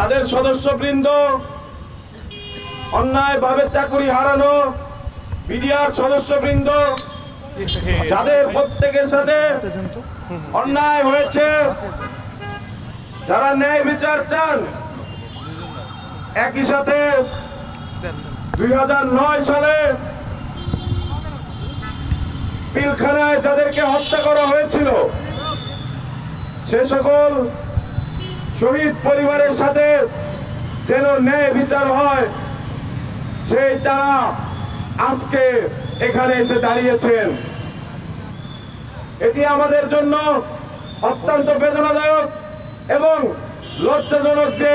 তাদের সদস্যবৃন্দ, অন্যায়ভাবে চাকরি হারানো বিডিআর সদস্যবৃন্দ, যাদের প্রত্যেকের সাথে অন্যায় হয়েছে, যারা ন্যায় বিচার চান, একই সাথে 2009 সালে পিলখানায় যাদেরকে হত্যা করা হয়েছিল, সে সকল শহীদ পরিবারের সাথে যেন ন্যায় বিচার হয়, সেই তারা আজকে এখানে এসে দাঁড়িয়েছেন। এটি আমাদের জন্য অত্যন্ত বেদনাদায়ক এবং লজ্জাজনক যে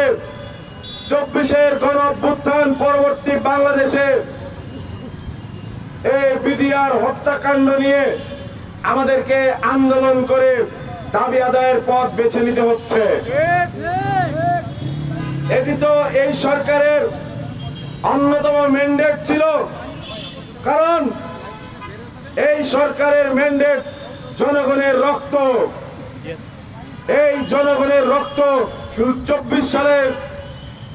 24-এর গণ অভ্যুত্থান পরবর্তী বাংলাদেশে এই বিডিআর হত্যাকাণ্ড নিয়ে আমাদেরকে আন্দোলন করে দাবি আদায়ের পথ বেছে নিতে হচ্ছে। এটি তো এই সরকারের অন্যতম ম্যান্ডেট ছিল, কারণ এই সরকারের ম্যান্ডেট জনগণের রক্ত। এই জনগণের রক্ত শুধু 24 সালের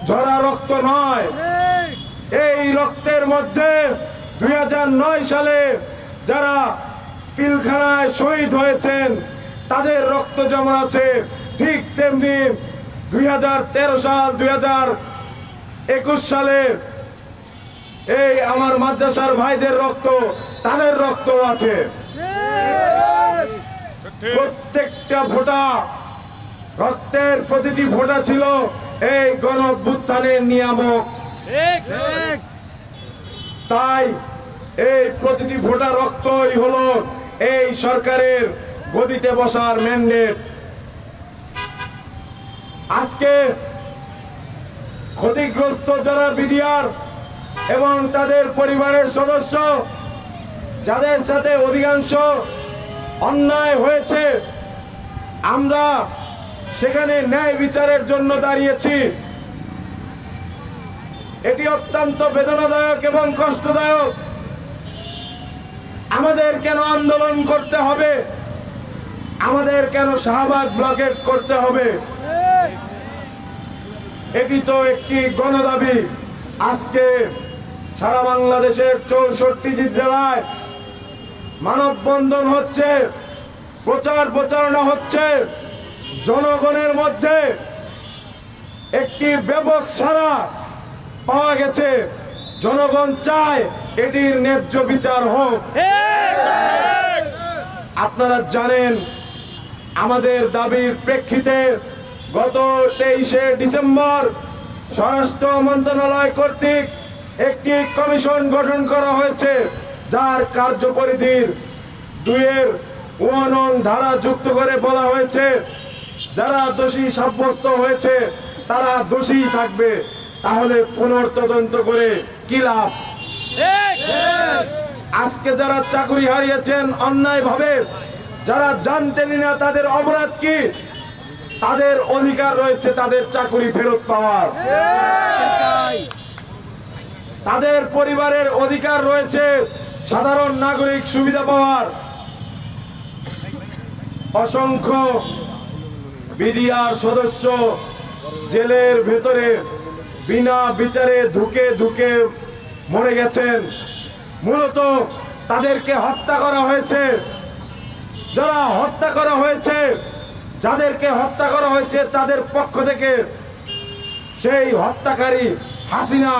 ঝরা রক্ত নয়, এই রক্তের মধ্যে 2009 সালে যারা পিলখানায় শহীদ হয়েছেন তাদের রক্ত যেমন আছে, ঠিক তেমনি 2013 সাল 2021 সালে এই আমার মাদ্রাসার ভাইদের রক্ত, তাদের রক্ত আছে। প্রত্যেকটা ফোঁটা রক্তের প্রতিটি ফোঁটা ছিল এই গণ অভ্যুত্থানের নিয়ামক। তাই এই প্রতিটি ফোঁটা রক্তই হলো এই সরকারের গদিতে বসার ম্যান্ডেট। আজকে ক্ষতিগ্রস্ত যারা বিডিআর এবং তাদের পরিবারের সদস্য, যাদের সাথে অধিকাংশ অন্যায় হয়েছে, আমরা সেখানে ন্যায় বিচারের জন্য দাঁড়িয়েছি। এটি অত্যন্ত বেদনাদায়ক এবং কষ্টদায়ক। আমাদের কেন আন্দোলন করতে হবে? আমাদের কেন শাহবাগ ব্লকেট করতে হবে? এটি তো একটি গণদাবি। আজকে সারা বাংলাদেশের 64টি জেলায় মানববন্ধন হচ্ছে, প্রচার প্রচারণা হচ্ছে। জনগণের মধ্যে একটি ব্যাপক সাড়া পাওয়া গেছে। জনগণ চায় এটির ন্যায্য বিচার হোক। আপনারা জানেন আমাদের দাবির প্রেক্ষিতে গত 23শে ডিসেম্বর স্বরাষ্ট্র মন্ত্রণালয় কর্তৃক একটি কমিশন গঠন করা হয়েছে, যার কার্যপরিধির 2-1 ধারা যুক্ত করে বলা হয়েছে যারা দোষী সাব্যস্ত হয়েছে তারা দোষী থাকবে। তাহলে পুনর্তদন্ত করে কি লাভ? আজকে যারা চাকরি হারিয়েছেন অন্যায় ভাবে, যারা জানতেনই না তাদের অপরাধ কি, তাদের অধিকার রয়েছে তাদের চাকরি ফেরত পাওয়ার। তাদের পরিবারের অধিকার রয়েছে সাধারণ নাগরিক সুবিধা পাওয়ার। অসংখ্য বিডিআর সদস্য জেলের ভেতরে বিনা বিচারে ধুকে ধুকে মরে গেছেন। মূলত তাদেরকে হত্যা করা হয়েছে। যারা হত্যা করা হয়েছে, যাদেরকে হত্যা করা হয়েছে তাদের পক্ষ থেকে সেই হত্যাকারী হাসিনা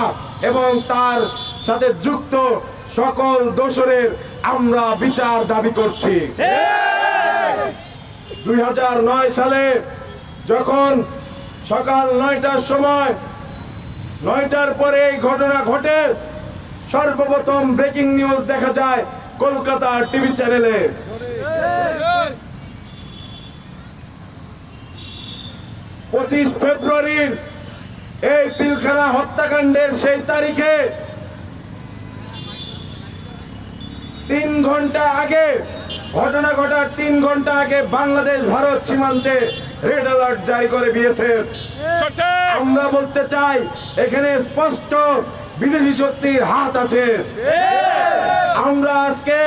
এবং তার সাথে যুক্ত সকল দোষরের আমরা বিচার দাবি করছি। 2009 সালে যখন সকাল 9টার সময়, 9টার পরে এই ঘটনা ঘটে, সর্বপ্রথম ব্রেকিং নিউজ দেখা যায় কলকাতা টিভি চ্যানেলে। 25 ফেব্রুয়ারির এই পিলখানা হত্যাকাণ্ডের সেই তারিখে 3 ঘন্টা আগে, ঘটনা ঘটার 3 ঘন্টা আগে বাংলাদেশ ভারত সীমান্তে রেড অ্যালার্ট জারি করে দিয়েছে। আমরা বলতে চাই এখানে স্পষ্ট বিদেশি শক্তির হাত আছে। আমরা আজকে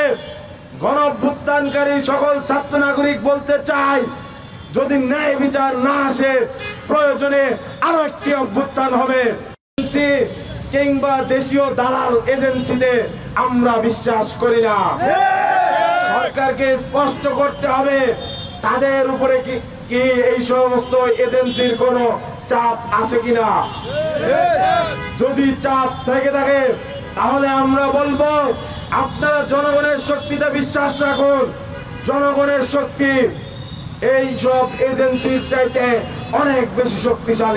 গণ অভ্যুত্থানকারী সকল ছাত্র নাগরিক বলতে চাই যদি ন্যায় বিচার না আসে প্রয়োজনে আরো একটি অভ্যুত্থান হবে। কিংবা দেশীয় দালাল এজেন্সিতে আমরা বিশ্বাস করি না। সরকারকে স্পষ্ট করতে হবে তাদের উপরে কি এই সমস্ত এজেন্সির কোনো চাপ আছে কিনা। যদি চাপ থেকে থাকে তাহলে আমরা বলবো আপনারা জনগণের শক্তিতে বিশ্বাস রাখুন। জনগণের শক্তি এই সব এজেন্সির চাইতে অনেক বেশি শক্তিশালী।